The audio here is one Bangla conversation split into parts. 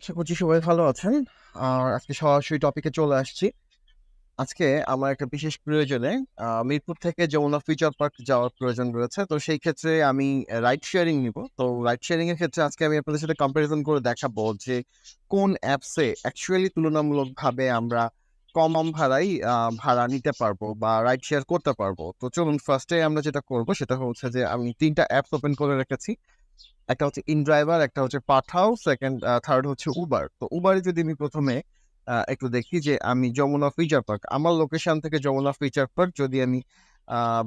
আশা করছি সবাই ভালো আছেন। আর আজকে সরাসরি টপিকে চলে আসছি। আজকে আমার একটা বিশেষ প্রয়োজনে মিরপুর থেকে যমুনা ফিউচার পার্ক যাওয়ার প্রয়োজন রয়েছে। তো সেই ক্ষেত্রে আমি রাইড শেয়ারিং নিবো। তো রাইড শেয়ারিং এর ক্ষেত্রে আজকে আমি আপনাদের সাথে কম্পারিজন করে দেখাবো যে কোন অ্যাপসে অ্যাকচুয়ালি তুলনামূলকভাবে আমরা কম ভাড়ায় ভাড়া নিতে পারবো বা রাইড শেয়ার করতে পারবো। তো চলুন ফার্স্টে আমরা যেটা করবো সেটা হচ্ছে যে আমি ৩ টা অ্যাপস ওপেন করে রেখেছি। একটা হচ্ছে ইনড্রাইভার, একটা হচ্ছে পাঠাও, থার্ড হচ্ছে উবার। তো উবারে যদি আমি প্রথমে একটু দেখি যে আমি যমুনা ফিচার পার্ক, আমার লোকেশন থেকে যমুনা ফিচার পার্ক যদি আমি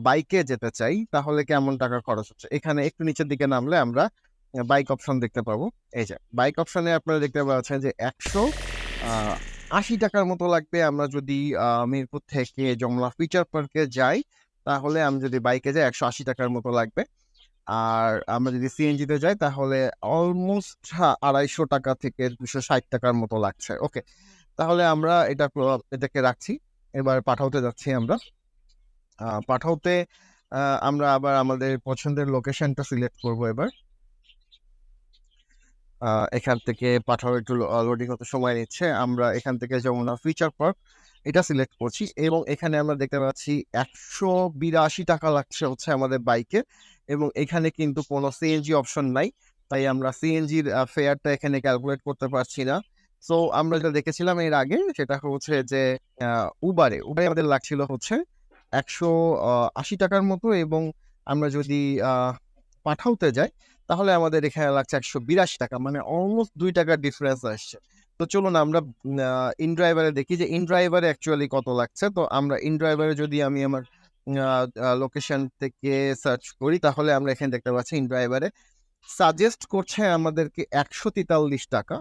বাইকে যেতে চাই তাহলে কেমন টাকা খরচ হচ্ছে। এখানে একটু নিচের দিকে নামলে আমরা বাইক অপশন দেখতে পাবো। এই যে বাইক অপশনে আপনারা দেখতে পাচ্ছেন যে 180 টাকার মতো লাগবে। আমরা যদি মিরপুর থেকে যমুনা ফিচার পার্কে যাই তাহলে আমি যদি বাইকে যাই 180 টাকার মতো লাগবে। আর আমরা যদি সিএনজিতে যাই তাহলে অলমোস্ট 250 টাকা থেকে 260 টাকার মতো লাগছে। ওকে, তাহলে আমরা এটাকে রাখছি। এবার পাঠাওতে যাচ্ছি আমরা। পাঠাওতে আমরা আবার আমাদের পছন্দের লোকেশনটা সিলেক্ট করব এবার। এখান থেকে পাঠাও একটু লোডিং হতে সময় নিচ্ছে। আমরা এখান থেকে যমুনা ফিচার পার্ক এটা সিলেক্ট করছি এবং এখানে আমরা দেখতে পাচ্ছি 182 টাকা লাগছে হচ্ছে আমাদের বাইকে, এবং এখানে কিন্তু কোনো সিএনজি অপশন নাই, তাই আমরা সিএনজির ফেয়ারটা এখানে ক্যালকুলেট করতে পারছি না। সো আমরা যেটা দেখেছিলাম এর আগে সেটা হচ্ছে যে উবারে আমাদের লাগছিল হচ্ছে 180 টাকার মতো, এবং আমরা যদি পাঠাওতে যাই তাহলে আমাদের এখানে লাগছে 182 টাকা, মানে অলমোস্ট 2 টাকার ডিফারেন্স আসছে। তো চলুন আমরা ইনড্রাইভারে দেখি যে ইনড্রাইভারে অ্যাকচুয়ালি কত লাগছে। তো আমরা ইনড্রাইভারে যদি আমি আমার লোকেশন থেকে সার্চ করি তাহলে আমরা এখানে দেখতে পাচ্ছি ইনড্রাইভারে সাজেস্ট করছে আমাদেরকে 143 টাকা।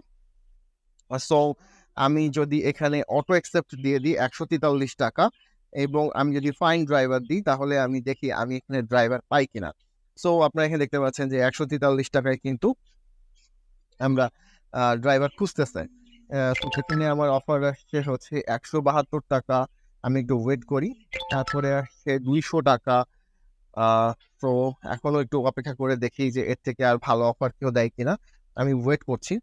সো আমি যদি এখানে অটো অ্যাকসেপ্ট দিয়ে দিই 143 টাকা, এবং আমি যদি ফাইন ড্রাইভার দিই তাহলে আমি দেখি আমি এখানে ড্রাইভার পাই কিনা। সো আপনারা এখানে দেখতে পাচ্ছেন যে 143 টাকায় কিন্তু আমরা ড্রাইভার খুঁজতেছে। তো সেখানে আমার অফার আসছে হচ্ছে 172 টাকা। আমি একটু ওয়েট করি, তারপরে আসছে 200 টাকা। তো এখনো একটু অপেক্ষা করে দেখি যে এর থেকে আর ভালো অফার কেউ দেয় কিনা। আমি ওয়েট করছি।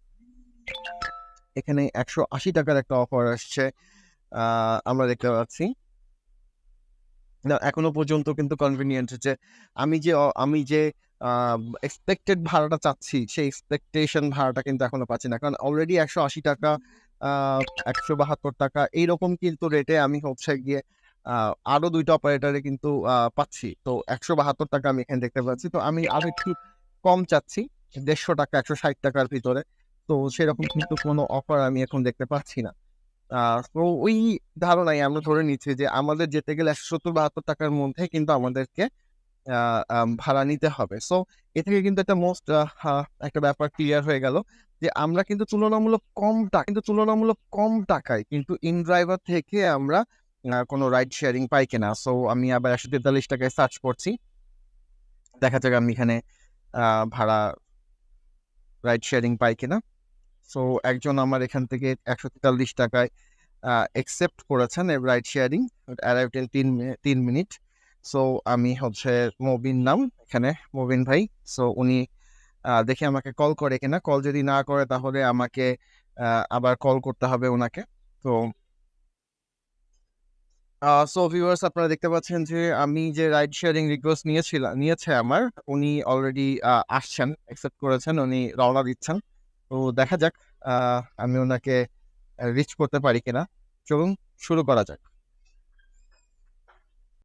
এখানে 180 টাকার একটা অফার আসছে, আমরা দেখতে পাচ্ছি। না, এখনো পর্যন্ত কিন্তু কনভিনিয়েন্ট হচ্ছে। আমি যে এক্সপেক্টেড ভাড়াটা চাচ্ছি সেই এক্সপেকটেশন ভাড়াটা কিন্তু এখনো পাচ্ছি না, কারণ অলরেডি 180 টাকা, 172 টাকা এইরকম কিন্তু রেটে আমি হচ্ছে গিয়ে আরো 2টা অপারেটরে কিন্তু পাচ্ছি। তো 172 টাকা আমি এখানে দেখতে পাচ্ছি। তো আমি আরো একটু কম চাচ্ছি, 150 টাকা, 160 টাকার ভিতরে। তো সেরকম কিন্তু কোনো অফার আমি এখন দেখতে পাচ্ছি না। তো ওই ধারণায় আমরা ধরে নিচ্ছি যে আমাদের যেতে গেলে 170-72 টাকার মধ্যে কিন্তু আমাদেরকে ভাড়া নিতে হবে। সো এ থেকে কিন্তু একটা ব্যাপার ক্লিয়ার হয়ে গেল যে আমরা কিন্তু তুলনামূলক কম টাকায় কিন্তু ইন ড্রাইভার থেকে আমরা কোনো রাইড শেয়ারিং পাই কিনা। সো আমি আবার 143 টাকায় সার্চ করছি, দেখা যাক আমি এখানে ভাড়া রাইড শেয়ারিং পাই কিনা। সো একজন আমার এখান থেকে 143 টাকায় অ্যাকসেপ্ট করেছেন ride sharing, arrived in 3 minute. So আমি হচ্ছে মবিন নাম, এখানে মবিন ভাই। সো উনি দেখি আমাকে কল করে কিনা। কল যদি না করে তাহলে আমাকে আবার কল করতে হবে ওনাকে। তো ভিউয়ার্স, আপনারা দেখতে পাচ্ছেন যে আমি যে রাইড শেয়ারিং রিকোয়েস্ট নিয়েছে আমার, উনি অলরেডি আসছেন, অ্যাকসেপ্ট করেছেন, উনি রওনা দিচ্ছেন। তো দেখা যাক আমি ওনাকে রিচ করতে পারি কিনা। চলুন শুরু করা যাক।